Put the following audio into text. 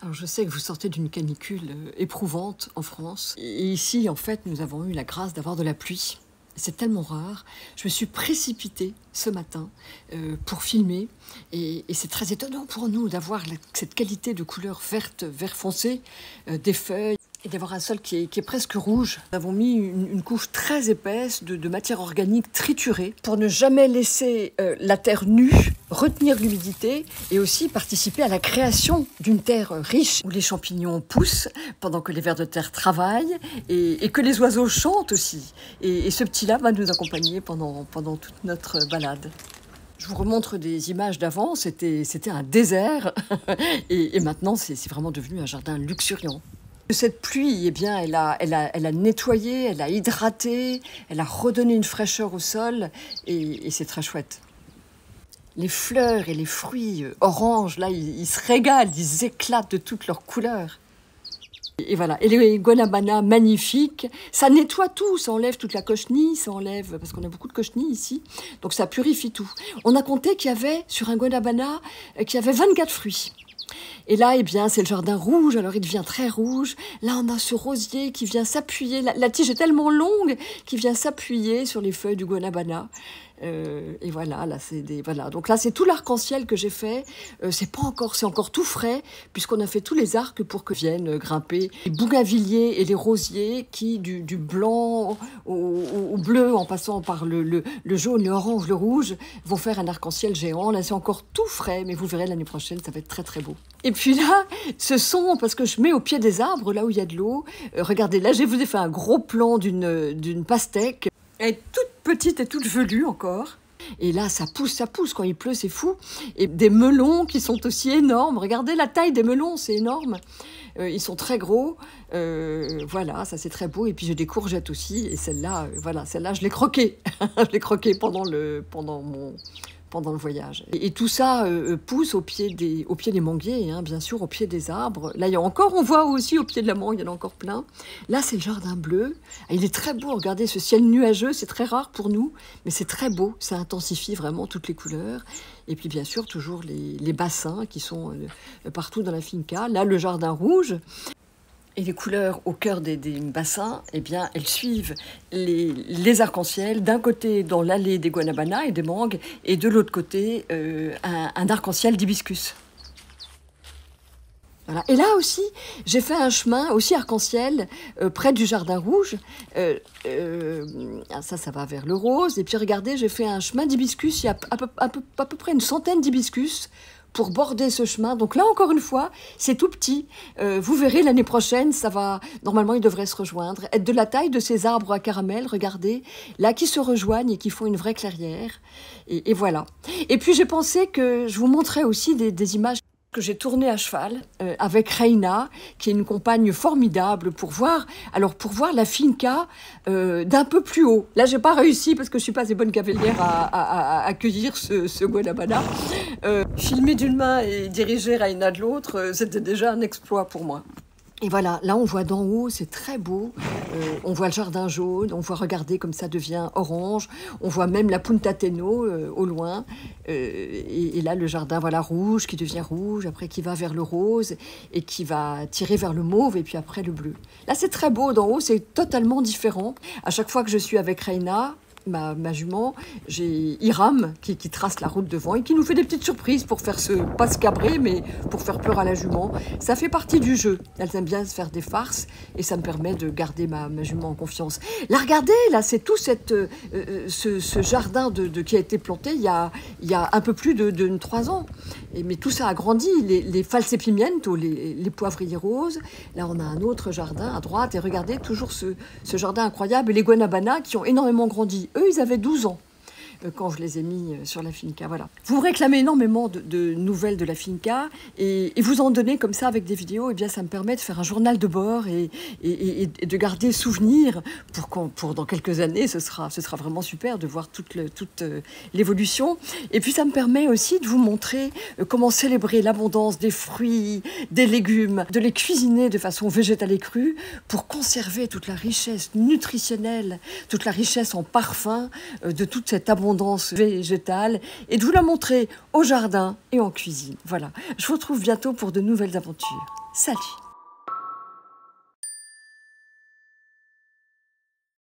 Alors je sais que vous sortez d'une canicule éprouvante en France. Et ici, en fait, nous avons eu la grâce d'avoir de la pluie. C'est tellement rare. Je me suis précipitée ce matin pour filmer. Et c'est très étonnant pour nous d'avoir cette qualité de couleur verte, vert foncé, des feuilles. Et d'avoir un sol qui est presque rouge. Nous avons mis une couche très épaisse de matière organique triturée pour ne jamais laisser la terre nue, retenir l'humidité et aussi participer à la création d'une terre riche où les champignons poussent pendant que les vers de terre travaillent et que les oiseaux chantent aussi. Et ce petit-là va nous accompagner pendant toute notre balade. Je vous remontre des images d'avant, c'était un désert et maintenant c'est vraiment devenu un jardin luxuriant. Cette pluie, eh bien, elle a nettoyé, elle a hydraté, elle a redonné une fraîcheur au sol et c'est très chouette. Les fleurs et les fruits oranges, là, ils se régalent, ils éclatent de toutes leurs couleurs. Et voilà, et les guanabanas magnifiques, ça nettoie tout, ça enlève toute la cochenille, ça enlève, parce qu'on a beaucoup de cochenille ici, donc ça purifie tout. On a compté qu'il y avait, sur un guanabana, qu'il y avait 24 fruits. Et là, eh bien, c'est le jardin rouge, alors il devient très rouge. Là, on a ce rosier qui vient s'appuyer, la tige est tellement longue qu'il vient s'appuyer sur les feuilles du guanabana. Et voilà, là, voilà. Donc là, c'est tout l'arc-en-ciel que j'ai fait. C'est encore tout frais, puisqu'on a fait tous les arcs pour que viennent grimper les bougainvilliers et les rosiers qui, du blanc au bleu, en passant par le jaune, le orange, le rouge, vont faire un arc-en-ciel géant. Là, c'est encore tout frais, mais vous verrez l'année prochaine, ça va être très, très beau. Et puis là, ce sont, parce que je mets au pied des arbres, là où il y a de l'eau. Regardez, là, je vous ai fait un gros plan d'une pastèque. Elle est toute petite et toute velue encore. Et là, ça pousse. Quand il pleut, c'est fou. Et des melons qui sont aussi énormes. Regardez la taille des melons, c'est énorme. Ils sont très gros. Voilà, ça c'est très beau. Et puis j'ai des courgettes aussi. Et celle-là, voilà, celle-là, je l'ai croquée. Je l'ai croquée pendant le voyage. Et tout ça pousse au pied des manguiers, hein, bien sûr, au pied des arbres. Là, on voit aussi au pied de la mangue, il y en a encore plein. Là, c'est le jardin bleu. Il est très beau, regardez ce ciel nuageux, c'est très rare pour nous, mais c'est très beau, ça intensifie vraiment toutes les couleurs. Et puis, bien sûr, toujours les bassins qui sont partout dans la finca. Là, le jardin rouge. Et les couleurs au cœur des bassins, eh bien, elles suivent les arcs-en-ciel, d'un côté dans l'allée des guanabanas et des mangues, et de l'autre côté, un arc-en-ciel d'hibiscus. Voilà. Et là aussi, j'ai fait un chemin, aussi arc-en-ciel, près du jardin rouge. Ça va vers le rose. Et puis regardez, j'ai fait un chemin d'hibiscus, il y a à peu près une centaine d'hibiscus pour border ce chemin. Donc là, encore une fois, c'est tout petit. Vous verrez, l'année prochaine, normalement, ils devraient se rejoindre. Être de la taille de ces arbres à caramel, regardez, là, qui se rejoignent et qui font une vraie clairière. Et voilà. Et puis, j'ai pensé que je vous montrais aussi des images que j'ai tournées à cheval avec Reina, qui est une compagne formidable pour voir la finca d'un peu plus haut. Là, j'ai pas réussi parce que je suis pas assez bonne cavalière à accueillir ce guanabana. Filmer d'une main et diriger Reina de l'autre, c'était déjà un exploit pour moi. Et voilà, là on voit d'en haut, c'est très beau. On voit le jardin jaune, on voit, regarder comme ça devient orange. On voit même la Punta Teno au loin. Et là le jardin, voilà, rouge qui devient rouge, après qui va vers le rose et qui va tirer vers le mauve et puis après le bleu. Là c'est très beau, d'en haut c'est totalement différent. À chaque fois que je suis avec Reina, ma jument, j'ai Hiram qui trace la route devant et qui nous fait des petites surprises pour faire pas se cabrer, mais pour faire peur à la jument. Ça fait partie du jeu. Elles aiment bien se faire des farces et ça me permet de garder ma jument en confiance. Là, regardez, là, c'est tout ce jardin qui a été planté il y a un peu plus de 3 ans. Mais tout ça a grandi. Les false pimiento, les poivriers roses. Là, on a un autre jardin à droite. Et regardez, toujours ce jardin incroyable. Et les guanabanas qui ont énormément grandi. Eux, ils avaient 12 ans quand je les ai mis sur la finca, voilà. Vous réclamez énormément de nouvelles de la finca et vous en donnez comme ça avec des vidéos, et bien ça me permet de faire un journal de bord et de garder souvenir pour dans quelques années, ce sera vraiment super de voir toute l'évolution. Et puis ça me permet aussi de vous montrer comment célébrer l'abondance des fruits, des légumes, de les cuisiner de façon végétale et crue pour conserver toute la richesse nutritionnelle, toute la richesse en parfum de toute cette abondance l'abondance végétale et de vous la montrer au jardin et en cuisine. Voilà, je vous retrouve bientôt pour de nouvelles aventures. Salut!